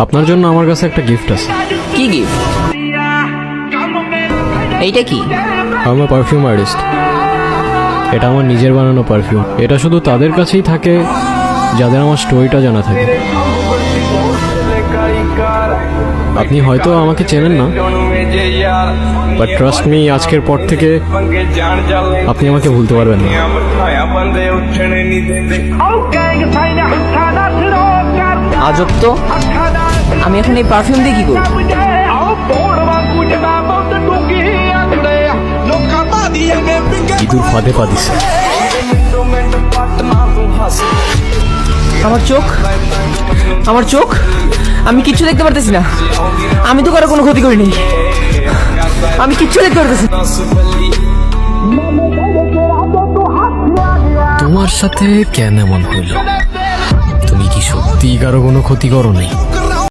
আপনার জন্য আমার কাছে একটা গিফট আছে। কি গিফট? এইটা কি? আমি পারফিউম আর্টিস্ট। এটা আমার নিজের বানানো পারফিউম। এটা শুধু তাদের কাছেই থাকে যাদের আমার স্টোরিটা জানা থাকে। আপনি হয়তো আমাকে চেনেন না, বাট ট্রাস্ট মি, আজকের পর থেকে আপনি আমাকে ভুলতে পারবেন না। আজব তো, আমি এখন এই পারফিউম দিয়ে কি করব? ইঁদুর ফাঁদে পা দিছে। আমার চোখ, আমার চোখ, আমি কিচ্ছু দেখতে পারতেছি না। আমি তো কারো কোনো ক্ষতি করিনি, আমি কিচ্ছু দেখতে পারতেছি না। তোমার সাথে কেন এমন হইল? তুমি কি সত্যি কারো কোনো ক্ষতি করো নাই?